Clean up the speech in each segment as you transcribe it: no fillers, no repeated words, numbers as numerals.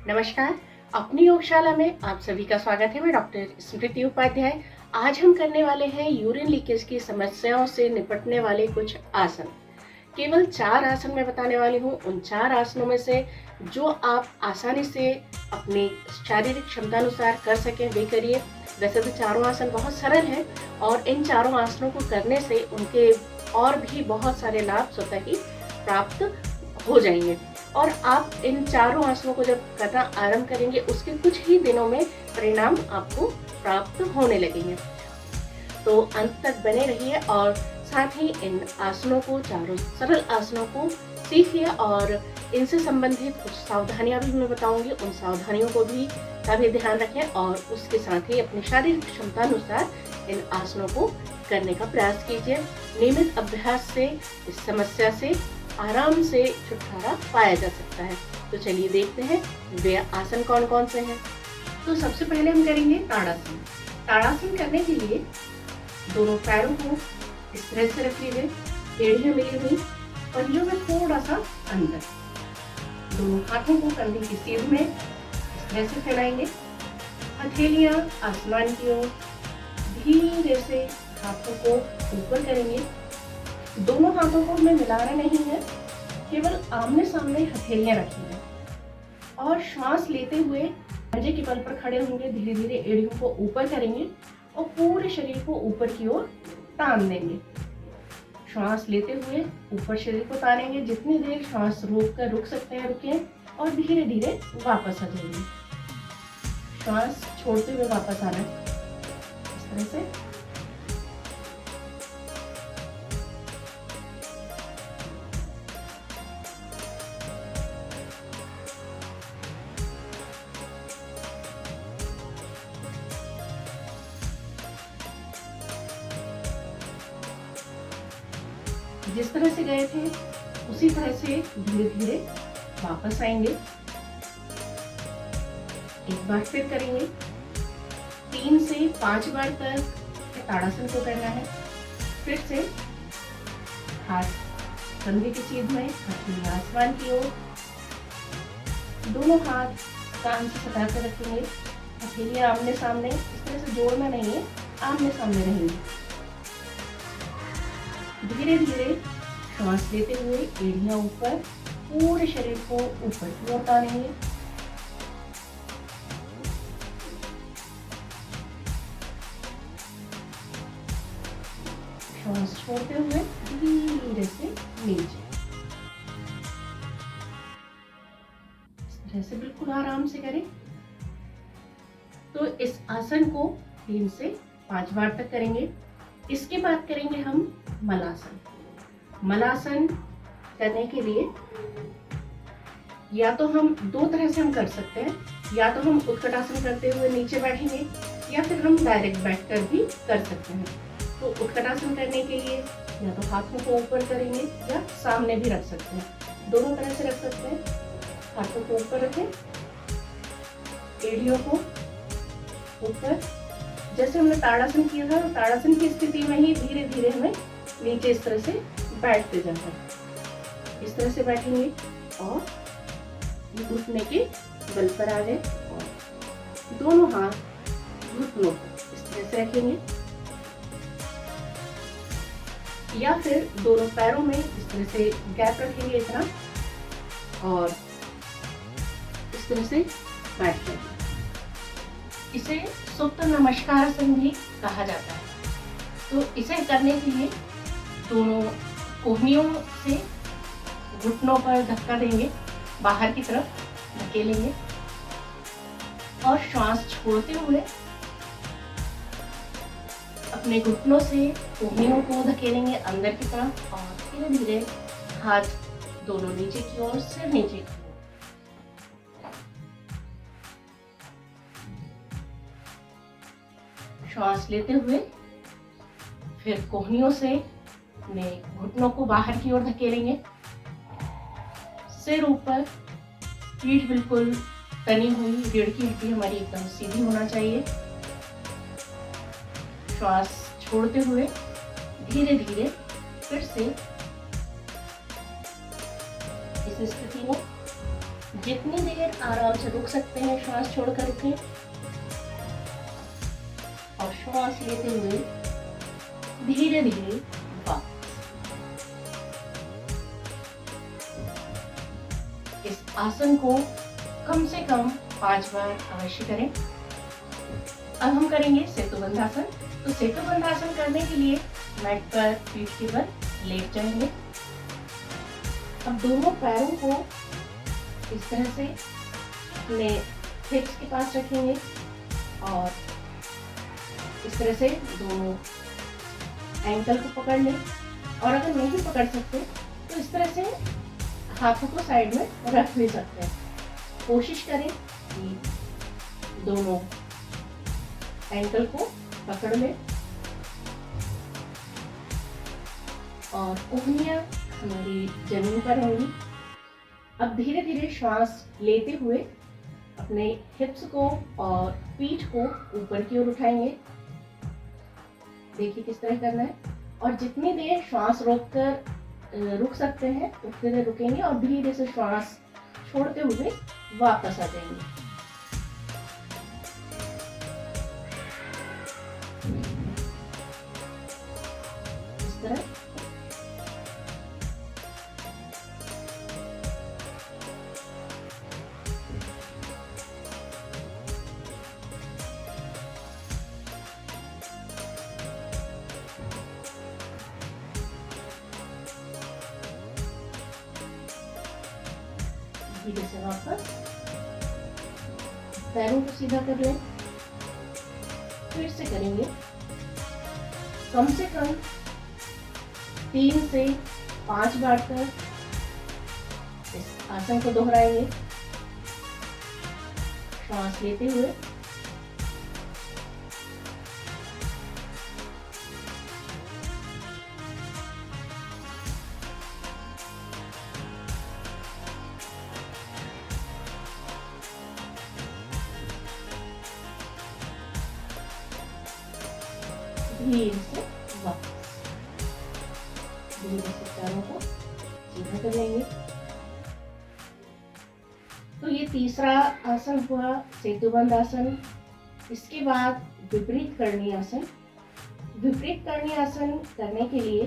नमस्कार। अपनी योगशाला में आप सभी का स्वागत है। मैं डॉक्टर स्मृति उपाध्याय। आज हम करने वाले हैं यूरिन लीकेज की समस्याओं से निपटने वाले कुछ आसन। केवल 4 आसन मैं बताने वाली हूँ। उन 4 आसनों में से जो आप आसानी से अपनी शारीरिक क्षमता अनुसार कर सकें वे करिए। वैसे तो चारों आसन बहुत सरल हैं और इन चारों आसनों को करने से उनके और भी बहुत सारे लाभ स्वतः ही प्राप्त हो जाएंगे और आप इन चारों आसनों को जब करना आरंभ करेंगे उसके कुछ ही दिनों में परिणाम आपको प्राप्त होने लगेंगे। तो अंत तक बने रहिए और साथ ही इन आसनों को, चारों सरल आसनों को सीखिए और इनसे संबंधित कुछ सावधानियां भी मैं बताऊंगी। उन सावधानियों को भी का भी ध्यान रखें और उसके साथ ही अपनी शारीरिक क्षमता अनुसार इन आसनों को करने का प्रयास कीजिए। नियमित अभ्यास से इस समस्या से आराम से छुटकारा पाया जा सकता है। तो चलिए देखते हैं वे आसन कौन कौन से हैं। तो सबसे पहले हम करेंगे ताड़ासन। ताड़ासन करने के लिए दोनों पैरों को इस तरह से रख लीजिए, एड़ियां मिली हुई, पंजों में थोड़ा सा अंदर। दोनों हाथों को कंधे की सीध में इस तरह से फैलाएंगे। हथेलियां आसमान की ओर धीरे से हाथों को ऊपर करेंगे। दोनों हाथों को हमें मिलाना नहीं है, केवल आमने सामने हथेलियां रखी है और श्वास लेते हुए पंजे के बल पर खड़े होंगे। धीरे धीरे एड़ियों को ऊपर करेंगे और पूरे शरीर को ऊपर की ओर तान देंगे। श्वास लेते हुए ऊपर शरीर को तानेंगे। जितनी देर श्वास रोक कर रुक सकते हैं रुकें और धीरे धीरे वापस आ जाएंगे। श्वास छोड़ते हुए वापस आना है इस तरह से। जिस तरह से गए थे उसी तरह से धीरे धीरे वापस आएंगे। एक बार फिर करेंगे। 3 से 5 बार तक ताड़ासन को करना है। फिर से हाथ कंधे की सीध में, हथेली आसमान की ओर, दोनों हाथ कान से सटा कर रखेंगे। हथेलियां आमने सामने, इस तरह से जोड़ना नहीं है, आमने सामने रहेंगे। धीरे धीरे श्वास लेते हुए एड़ियां ऊपर, पूरे शरीर को ऊपर की ओर तानेंगे। श्वास छोड़ते हुए धीरे से नीचे, इस तरह से बिल्कुल आराम से करें। तो इस आसन को 3 से 5 बार तक करेंगे। इसके बाद करेंगे हम मलासन। मलासन करने के लिए या तो हम 2 तरह से हम कर सकते हैं, या तो हम उत्कटासन करते हुए नीचे बैठेंगे या फिर हम डायरेक्ट बैठकर भी कर सकते हैं। तो उत्कटासन करने के लिए या तो हाथों को ऊपर करेंगे या सामने भी रख सकते हैं। दोनों तरह से रख सकते हैं। हाथों को ऊपर रखें, एड़ियों को ऊपर, जैसे हमने ताड़ासन किया था। ताड़ासन की स्थिति में ही धीरे धीरे हमें नीचे इस तरह से बैठते जाना है। इस तरह से बैठेंगे और घुटने के बल पर आ गए और दोनों हाथ घुटनों को इस तरह से रखेंगे या फिर दोनों पैरों में इस तरह से गैप रखेंगे इतना और इस तरह से बैठ जाएंगे। इसे सुप्त नमस्कारासन भी कहा जाता है। तो इसे करने के लिए दोनों कोहनियों से घुटनों पर धक्का देंगे, बाहर की तरफ धकेलेंगे और श्वास छोड़ते हुए अपने घुटनों से कोहनियों को धकेलेंगे अंदर की तरफ और धीरे धीरे हाथ दोनों नीचे की ओर, सिर नीचे की ओर। श्वास लेते हुए फिर कोहनियों से अपने घुटनों को बाहर की ओर धकेलेंगे, सिर ऊपर, पीठ बिल्कुल तनी हुई, रीढ़ की हड्डी हमारी एकदम सीधी होना चाहिए। श्वास छोड़ते हुए धीरे धीरे फिर से इस स्थिति में जितनी देर आराम से रुक सकते हैं श्वास छोड़कर रुकें और श्वास लेते हुए धीरे धीरे वापस। इस आसन को कम से कम 5 बार अवश्य करें। अब हम करेंगे सेतुबंधासन। तो सेतुबंधासन करने के लिए मैट पर पीठ के बल लेट जाएंगे। अब दोनों पैरों को इस तरह से अपने हिप्स के पास रखेंगे और इस तरह से दोनों एंकल को पकड़ लें। और अगर नहीं पकड़ सकते तो इस तरह से हाथों को साइड में रख भी सकते हैं। कोशिश करें कि दोनों एंकल को पकड़ लें और उंगलियां हमारी जमीन पर होंगी। अब धीरे धीरे श्वास लेते हुए अपने हिप्स को और पीठ को ऊपर की ओर उठाएंगे। देखिए किस तरह करना है। और जितनी देर श्वास रोककर रुक सकते हैं उतनी देर रुकेंगे और धीरे से श्वास छोड़ते हुए वापस आ जाएंगे। इस तरह धीरे से वापस पैरों को सीधा कर लें। फिर से करेंगे। कम से कम 3 से 5 बार तक इस आसन को दोहराएंगे। श्वास लेते हुए धीरे से वापस धीरे से पैरों को सीधा कर लेंगे। तो ये तीसरा आसन हुआ सेतुबंध आसन। इसके बाद विपरीत करणी आसन। विपरीत करणी आसन करने के लिए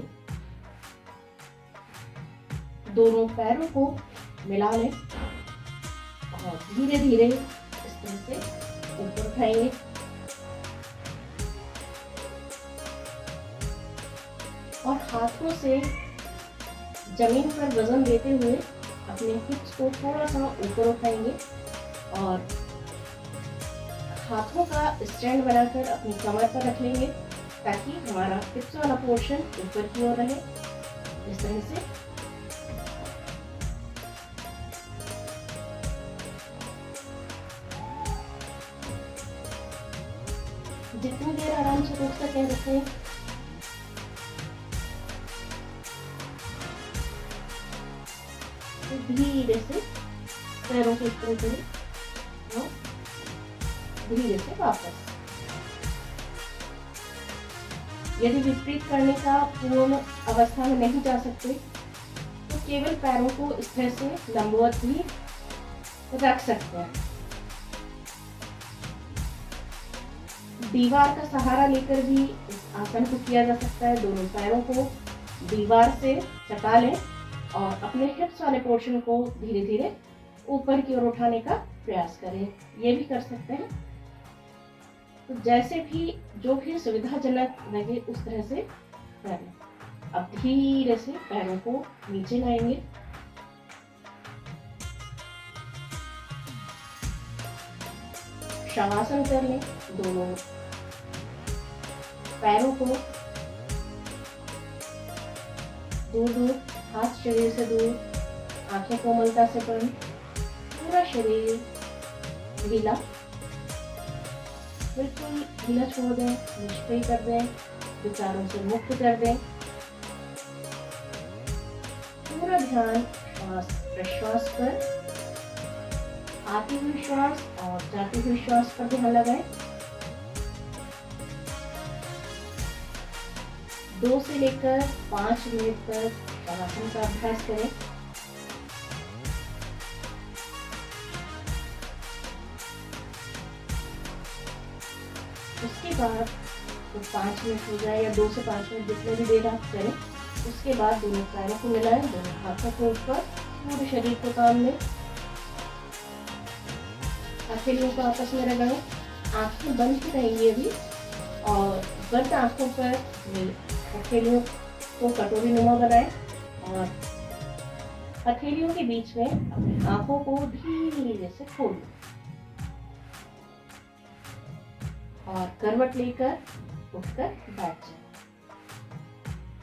दोनों पैरों को मिला लें और धीरे धीरे इस तरह से ऊपर उठाएंगे। और हाथों से जमीन पर वजन देते हुए अपने हिप्स को थोड़ा सा ऊपर उठाएंगे और हाथों का स्टैंड बनाकर अपनी कमर पर रख लेंगे ताकि हमारा हिप्स वाला पोर्शन ऊपर की ओर रहे। इस तरह से जितनी देर आराम से रुक सकें रखें। धीरे से पैरों को ऊपर करें और धीरे से वापस। यदि विपरीत करने का पूर्ण अवस्था में नहीं जा सकते तो केवल पैरों को इस तरह से लंबवत भी रख सकते हैं। दीवार का सहारा लेकर भी इस आसन को किया जा सकता है। दोनों पैरों को दीवार से चटा लें और अपने हिप्स वाले पोर्शन को धीरे धीरे ऊपर की ओर उठाने का प्रयास करें। ये भी कर सकते हैं। तो जैसे भी जो भी सुविधाजनक लगे उस तरह से करें। अब धीरे से पैरों को नीचे लाएंगे। शवासन कर लें। दोनों पैरों को दूर दूर, हाथ शरीर से दूर, आंखें कोमलता से बंद, पूरा शरीर ढीला, बिल्कुल ढीला छोड़ दें, निष्क्रिय कर दें, विचारों से मुक्त कर दें। पूरा ध्यान श्वास प्रश्वास पर, आती हुई श्वास और जाती हुई श्वास पर ध्यान लगाएं। 2 से लेकर 5 मिनट तक शवासन का अभ्यास करें। उसके बाद तो 5 मिनट हो जाए या 2 से 5 मिनट जितने भी देर आप करें। उसके बाद दोनों पैरों को मिलाएं, दोनों हाथों को ऊपर, पूरे शरीर को काम लें, हथेलियों को आपस में रगड़ें, आंखें बंद ही रहेंगी अभी, और बंद आंखों पर हथेलियों को कटोरी नुमा बनाएं और हथेलियों के बीच में अपनी आंखों को धीरे से खोलें और करवट लेकर उठकर बैठ जाएं।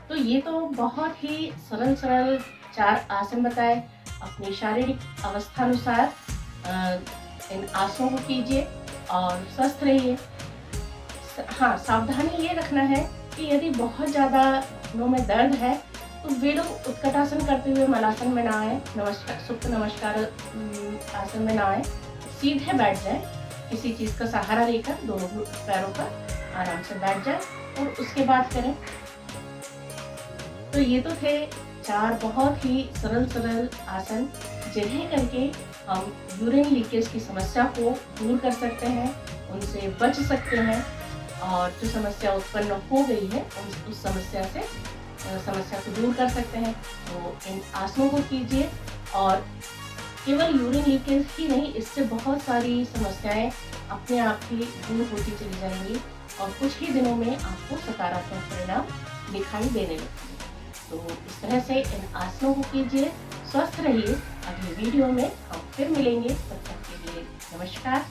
तो ये तो बहुत ही सरल सरल 4 आसन बताए। अपनी शारीरिक अवस्था अनुसार इन आसनों को कीजिए और स्वस्थ रहिए। हाँ, सावधानी ये रखना है कि यदि बहुत ज़्यादा घुटनों में दर्द है तो वे लोग उत्कटासन करते हुए मलासन में ना आए, नमस्कार सुप्त नमस्कार आसन में ना आए, सीधे बैठ जाए, किसी चीज़ का सहारा लेकर दोनों पैरों पर आराम से बैठ जाए और उसके बाद करें। तो ये तो थे 4 बहुत ही सरल सरल आसन जिन्हें करके हम यूरिन लीकेज की समस्या को दूर कर सकते हैं, उनसे बच सकते हैं और जो समस्या उत्पन्न हो गई है उस समस्या को दूर कर सकते हैं। तो इन आसनों को कीजिए और केवल यूरिन लीकेज ही नहीं, इससे बहुत सारी समस्याएं अपने आप ही दूर होती चली जाएंगी और कुछ ही दिनों में आपको सकारात्मक परिणाम दिखाई देने लगेंगे। तो इस तरह से इन आसनों को कीजिए, स्वस्थ रहिए। अगले वीडियो में हम फिर मिलेंगे, तब तक के लिए नमस्कार।